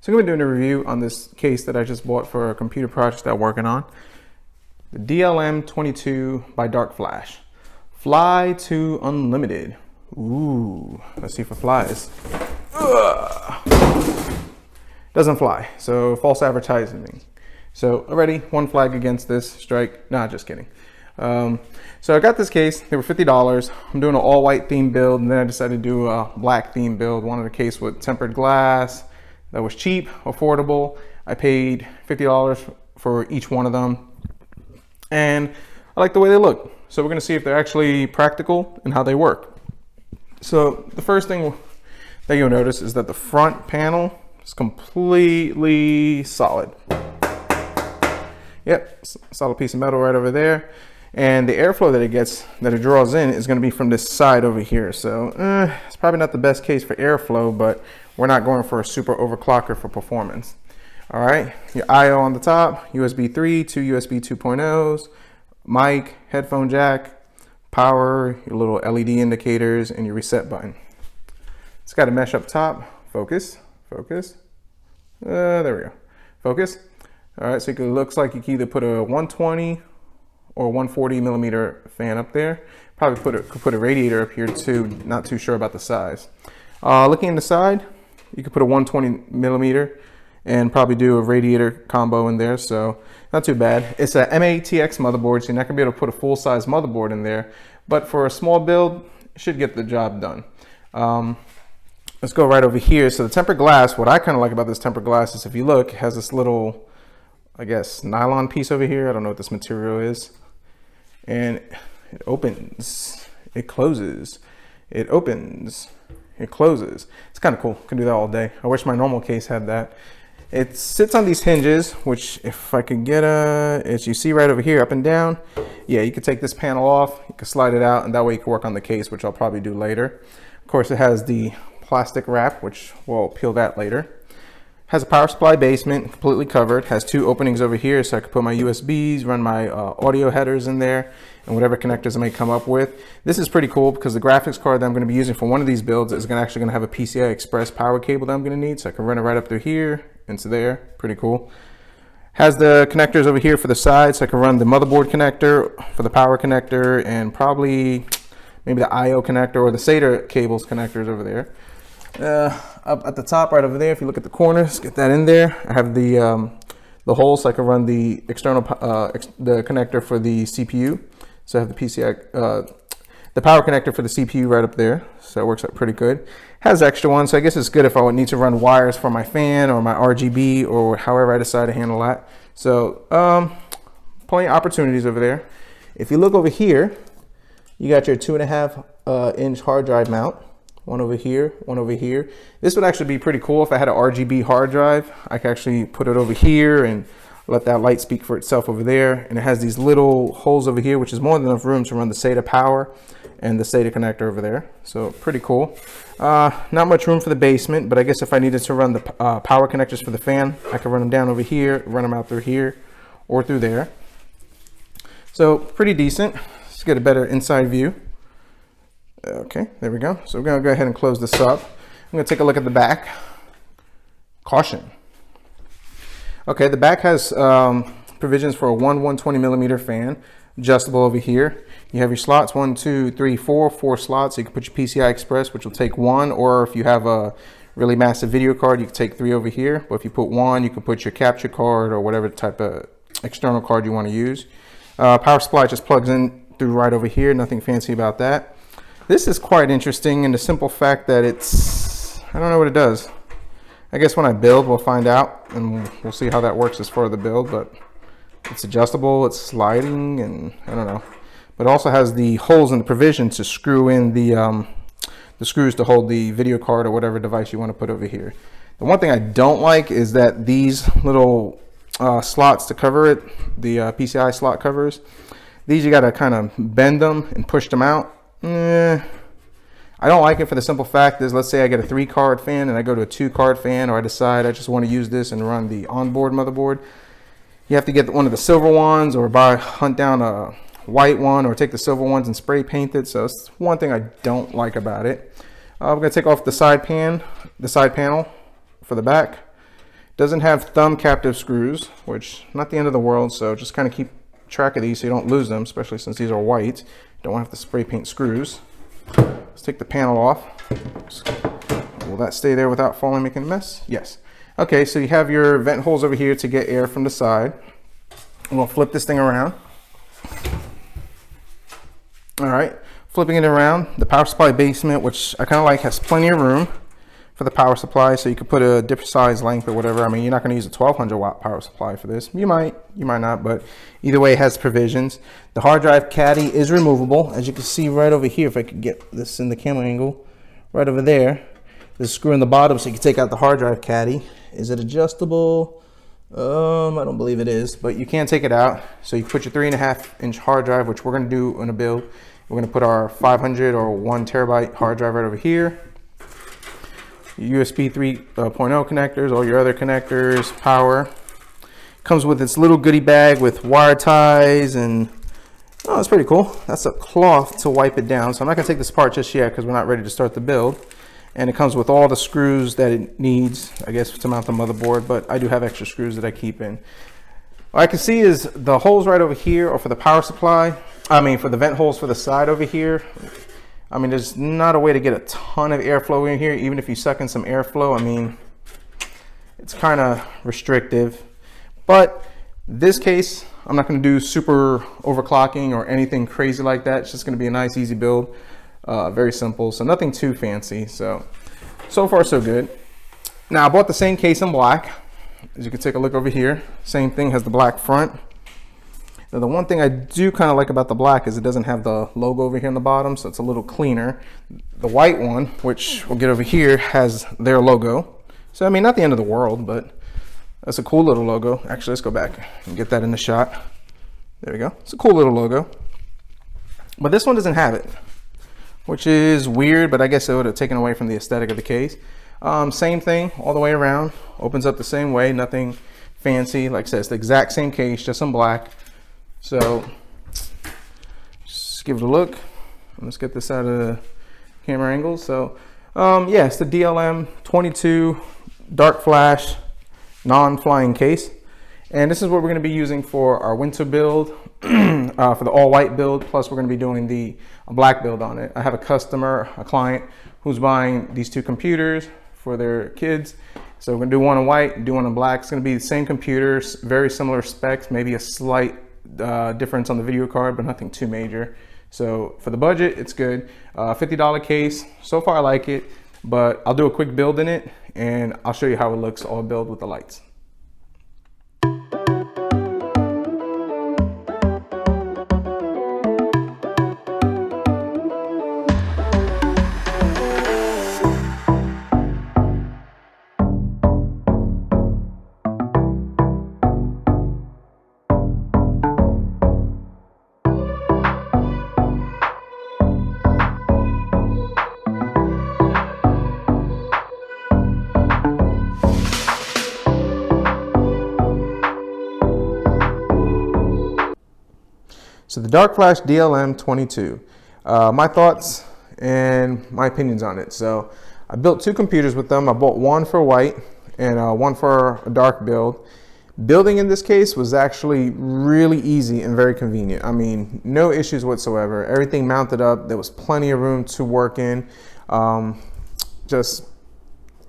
So I'm going to be doing a review on this case that I just bought for a computer project that I'm working on. The DLM22 by Darkflash. Fly to Unlimited. Ooh, let's see if it flies. Doesn't fly, so false advertising. So already one flag against this strike. Nah, just kidding. So I got this case, they were $50. I'm doing an all white theme build, and then I decided to do a black theme build. Wanted a case with tempered glass that was cheap, affordable. I paid $50 for each one of them, and I like the way they look. So we're gonna see if they're actually practical and how they work. So the first thing that you'll notice is that the front panel is completely solid. Yep, solid piece of metal right over there. And the airflow that it gets, that it draws in, is going to be from this side over here. So it's probably not the best case for airflow, but we're not going for a super overclocker for performance. All right, your I/O on the top, USB 3, two USB 2.0s, mic, headphone jack, power, your little LED indicators, and your reset button. It's got a mesh up top. Focus, focus. There we go. Focus. All right, so it looks like you can either put a 120 or 140 millimeter fan up there. Probably could put a radiator up here too. Not too sure about the size. Looking in the side, you could put a 120 millimeter and probably do a radiator combo in there. So not too bad. It's a ATX motherboard, so you're not gonna be able to put a full size motherboard in there. But for a small build, it should get the job done. Let's go right over here. So the tempered glass, what I kind of like about this tempered glass is if you look, it has this little, I guess, nylon piece over here. I don't know what this material is. And it opens, it closes, it opens, it closes. It's kind of cool. Can do that all day. I wish my normal case had that. It sits on these hinges, which if I could get as you see right over here, up and down. Yeah, you could take this panel off, you could slide it out, and that way you can work on the case, which I'll probably do later. Of course, it has the plastic wrap, which we'll peel that later. Has a power supply basement, completely covered. Has two openings over here, so I could put my USBs, run my audio headers in there, and whatever connectors I may come up with. This is pretty cool because the graphics card that I'm going to be using for one of these builds is actually going to have a PCI Express power cable that I'm going to need, so I can run it right up through here into there. Pretty cool. Has the connectors over here for the side, so I can run the motherboard connector for the power connector, and probably maybe the I/O connector or the SATA cables connectors over there. Up at the top right over there, if you look at the corners, get that in there. I have the hole so I can run the external the connector for the CPU. So I have the PCI the power connector for the CPU right up there, so it works out pretty good. Has extra ones, so I guess it's good if I would need to run wires for my fan or my RGB or however I decide to handle that. So plenty of opportunities over there. If you look over here, you got your 2.5 inch hard drive mount. One over here, one over here. This would actually be pretty cool if I had an RGB hard drive. I could actually put it over here and let that light speak for itself over there. And it has these little holes over here, which is more than enough room to run the SATA power and the SATA connector over there. So pretty cool. Not much room for the basement, but I guess if I needed to run the power connectors for the fan, I could run them down over here, run them out through here or through there. So pretty decent. Let's get a better inside view. Okay, there we go. So we're gonna go ahead and close this up. I'm gonna take a look at the back. Caution. Okay, the back has provisions for a 120 millimeter fan, adjustable over here. You have your slots, 4 slots. So you can put your PCI Express, which will take one, or if you have a really massive video card, you can take 3 over here. But if you put one, you can put your capture card or whatever type of external card you want to use. Power supply just plugs in through right over here. Nothing fancy about that. This is quite interesting in the simple fact that I don't know what it does. I guess when I build, we'll find out, and we'll see how that works as far as the build, but it's adjustable, it's sliding, and I don't know. But it also has the holes in the provision to screw in the screws to hold the video card or whatever device you want to put over here. The one thing I don't like is that these little slots to cover it, the PCI slot covers, these you got to kind of bend them and push them out. I don't like it for the simple fact is, let's say I get a 3-card fan and I go to a 2-card fan, or I decide I just want to use this and run the onboard motherboard. You have to get one of the silver ones, or hunt down a white one, or take the silver ones and spray paint it. So it's one thing I don't like about it. I'm going to take off the side panel for the back. Doesn't have thumb captive screws, which not the end of the world, so just kind of keep track of these so you don't lose them, especially since these are white. Don't want to have to spray paint screws. Let's take the panel off. Will that stay there without falling, making a mess? Yes. Okay, so you have your vent holes over here to get air from the side. We'll flip this thing around. All right, flipping it around, the power supply basement, which I kind of like, has plenty of room for the power supply, so you could put a different size length or whatever. I mean, you're not going to use a 1200 watt power supply for this. You might not, but either way, it has provisions. The hard drive caddy is removable, as you can see right over here. If I could get this in the camera angle, right over there, there's a screw in the bottom, so you can take out the hard drive caddy. Is it adjustable? I don't believe it is, but you can take it out. So you put your 3.5-inch hard drive, which we're going to do in a build. We're going to put our 500 or 1 terabyte hard drive right over here. USB 3.0 connectors, all your other connectors, power. Comes with its little goodie bag with wire ties, and oh, that's pretty cool. That's a cloth to wipe it down. So I'm not going to take this apart just yet because we're not ready to start the build. And it comes with all the screws that it needs, I guess, to mount the motherboard, but I do have extra screws that I keep in. What I can see is the holes right over here are for the power supply. I mean, for the vent holes for the side over here. I mean, there's not a way to get a ton of airflow in here. Even if you suck in some airflow, I mean, it's kind of restrictive. But this case, I'm not going to do super overclocking or anything crazy like that. It's just going to be a nice, easy build. Very simple, so nothing too fancy. So far so good. Now I bought the same case in black. As you can take a look over here, same thing, has the black front. Now the one thing I do kind of like about the black is it doesn't have the logo over here on the bottom, so it's a little cleaner. The white one, which we'll get over here, has their logo. So I mean, not the end of the world, but that's a cool little logo. Actually, let's go back and get that in the shot. There we go. It's a cool little logo. But this one doesn't have it, which is weird, but I guess it would have taken away from the aesthetic of the case. Same thing all the way around, opens up the same way, nothing fancy. Like I said, it's the exact same case, just in black. So just give it a look. Let's get this out of the camera angle. So yeah, it's the DLM22 Darkflash non-flying case. And this is what we're going to be using for our winter build, for the all white build, plus we're going to be doing the black build on it. I have a customer, a client, who's buying these 2 computers for their kids. So we're going to do one in white, do one in black. It's going to be the same computers, very similar specs, maybe a slight difference on the video card, but nothing too major. So for the budget, it's good. $50 case. So far I like it, but I'll do a quick build in it and I'll show you how it looks all built with the lights. So the Darkflash DLM22, my thoughts and my opinions on it. So I built 2 computers with them. I bought one for white and one for a dark build. Building in this case was actually really easy and very convenient. I mean, no issues whatsoever. Everything mounted up. There was plenty of room to work in. Just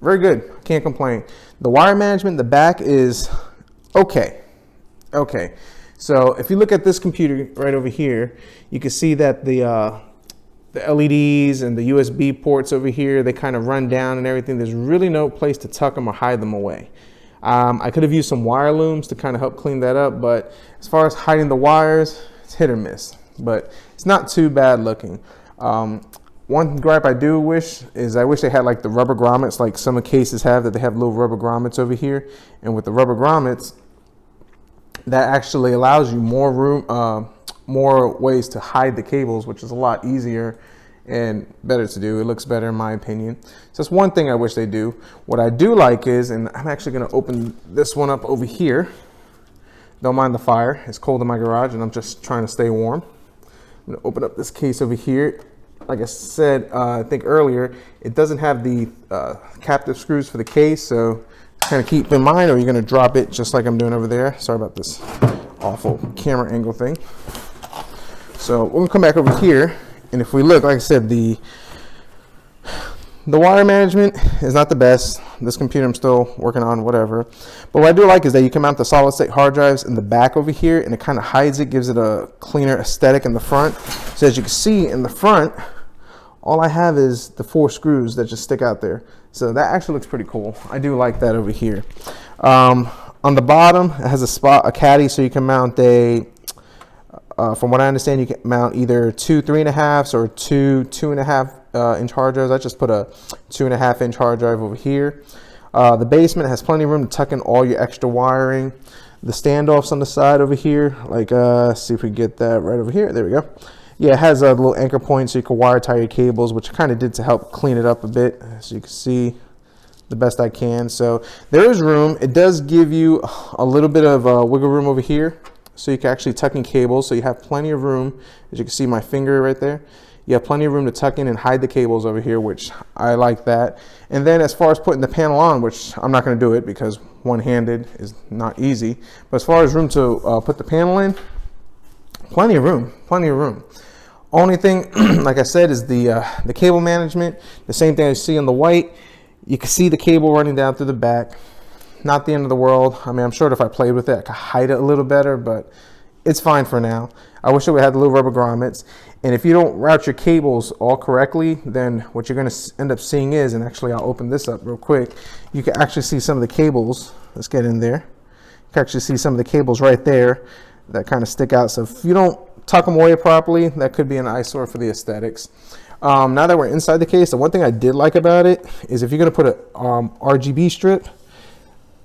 very good. Can't complain. The wire management in the back is okay. So if you look at this computer right over here, you can see that the LEDs and the USB ports over here, they kind of run down and everything. There's really no place to tuck them or hide them away. I could have used some wire looms to kind of help clean that up, but as far as hiding the wires, it's hit or miss, but it's not too bad looking. One gripe I do wish is I wish they had like the rubber grommets like some cases have, that they have little rubber grommets over here. And with the rubber grommets, that actually allows you more room, more ways to hide the cables, which is a lot easier and better to do. It looks better in my opinion. So that's one thing I wish they do. What I do like is, and I'm actually going to open this one up over here. Don't mind the fire. It's cold in my garage and I'm just trying to stay warm. I'm going to open up this case over here. Like I said, I think earlier, it doesn't have the captive screws for the case, so kind of keep in mind, or you're going to drop it just like I'm doing over there. Sorry about this awful camera angle thing. So we're going to come back over here, and if we look, like I said, the wire management is not the best. This computer I'm still working on, whatever. But what I do like is that you can mount the solid state hard drives in the back over here, and it kind of hides it, gives it a cleaner aesthetic in the front. So as you can see in the front, all I have is the 4 screws that just stick out there. So that actually looks pretty cool. I do like that over here. On the bottom, it has a caddy, so you can mount from what I understand, you can mount either 2 3.5s or 2 2.5 inch hard drives. I just put a 2.5 inch hard drive over here. The basement has plenty of room to tuck in all your extra wiring. The standoffs on the side over here, like see if we get that right over here. There we go. Yeah, it has a little anchor point so you can wire tie your cables, which I kind of did to help clean it up a bit, so you can see the best I can. So there is room. It does give you a little bit of wiggle room over here, so you can actually tuck in cables. So you have plenty of room. As you can see my finger right there, you have plenty of room to tuck in and hide the cables over here, which I like that. And then as far as putting the panel on, which I'm not going to do it because one-handed is not easy, but as far as room to put the panel in, plenty of room, plenty of room. Only thing, like I said, is the cable management. The same thing I see on the white. You can see the cable running down through the back. Not the end of the world. I mean, I'm sure if I played with it, I could hide it a little better, but it's fine for now. I wish it would have the little rubber grommets. And if you don't route your cables all correctly, then what you're going to end up seeing is, and actually I'll open this up real quick, you can actually see some of the cables. Let's get in there. You can actually see some of the cables right there that kind of stick out. So if you don't tuck them away properly, that could be an eyesore for the aesthetics. Now that we're inside the case, the one thing I did like about it is if you're going to put a RGB strip,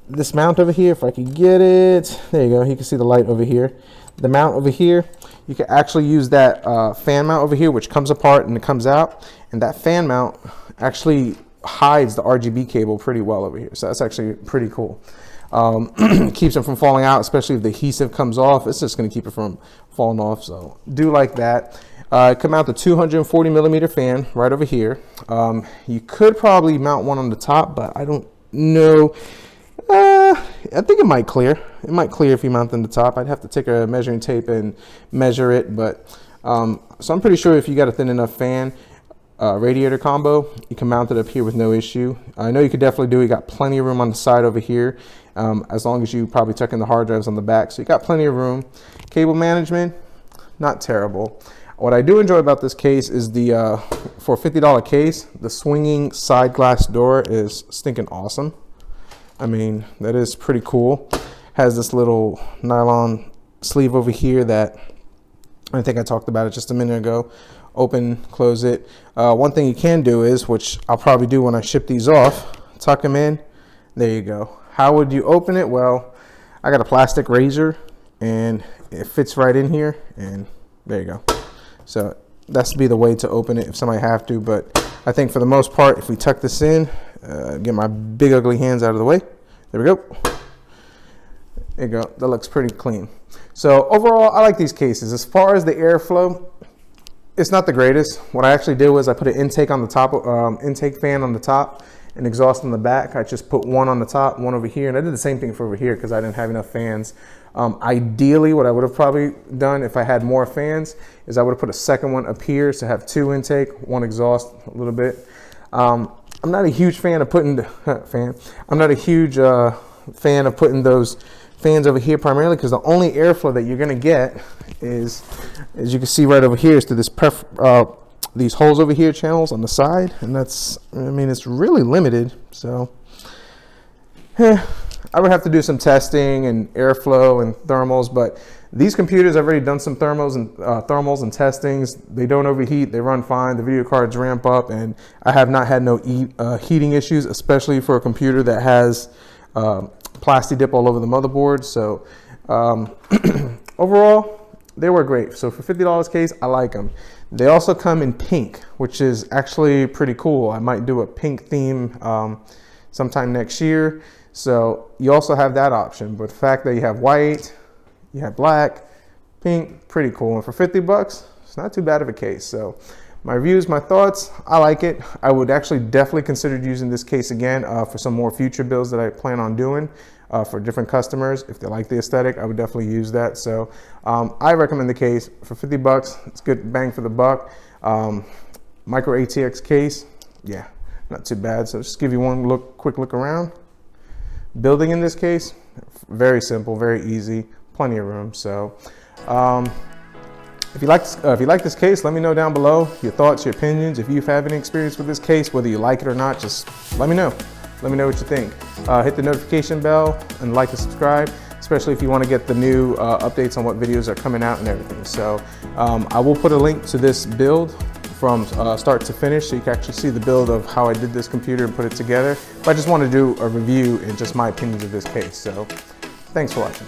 this mount over here, if I can get it, there you go, you can see the light over here. The mount over here, you can actually use that fan mount over here, which comes apart and it comes out, and that fan mount actually hides the RGB cable pretty well over here, so that's actually pretty cool. Keeps them from falling out, especially if the adhesive comes off. It's just going to keep it from falling off, so do like that. Come out the 240 millimeter fan right over here. You could probably mount one on the top, but I don't know. I think it might clear. It might clear if you mount on the top. I'd have to take a measuring tape and measure it, but so I'm pretty sure if you got a thin enough fan radiator combo, you can mount it up here with no issue. I know you could definitely do it. You got plenty of room on the side over here, as long as you probably tuck in the hard drives on the back, so you got plenty of room. Cable management, not terrible. What I do enjoy about this case is the for a $50 case, the swinging side glass door is stinking awesome. I mean, that is pretty cool. Has this little nylon sleeve over here that I think I talked about it just a minute ago. Open, close it. One thing you can do is, which I'll probably do when I ship these off, tuck them in. There you go. How would you open it? Well, I got a plastic razor and it fits right in here, and there you go. So that's be the way to open it if somebody have to, but I think for the most part, if we tuck this in, get my big ugly hands out of the way. There we go. There you go. That looks pretty clean. So overall, I like these cases. As far as the airflow, it's not the greatest. What I actually did was I put an intake on the top, intake fan on the top, and exhaust on the back. I just put one on the top, one over here, and I did the same thing for over here because I didn't have enough fans. Ideally, what I would have probably done if I had more fans is I would have put a second one up here to have 2 intake, 1 exhaust, a little bit. I'm not a huge fan of putting I'm not a huge fan of putting those fans over here, primarily because the only airflow that you're going to get is, as you can see right over here, is through this these holes over here, channels on the side, and that's, I mean, it's really limited. So I would have to do some testing and airflow and thermals, but these computers, I've already done some thermals and testings. They don't overheat, they run fine, the video cards ramp up, and I have not had no heating issues, especially for a computer that has plastidip all over the motherboard. So overall, they were great. So for $50 case, I like them. They also come in pink, which is actually pretty cool. I might do a pink theme sometime next year. So you also have that option, but the fact that you have white, you have black, pink, pretty cool. And for $50, it's not too bad of a case. So My reviews, my thoughts, I like it. I would actually definitely consider using this case again for some more future builds that I plan on doing for different customers. If they like the aesthetic, I would definitely use that. So I recommend the case for 50 bucks. It's good bang for the buck. Micro ATX case, yeah, not too bad. So just give you one quick look around. Building in this case, very simple, very easy, plenty of room. So if you like this case, let me know down below your thoughts, your opinions. If you've had any experience with this case, whether you like it or not, just let me know. Let me know what you think. Hit the notification bell and like and subscribe, especially if you want to get the new updates on what videos are coming out and everything. So I will put a link to this build from start to finish, so you can actually see the build of how I did this computer and put it together. But I just want to do a review and just my opinions of this case. So thanks for watching.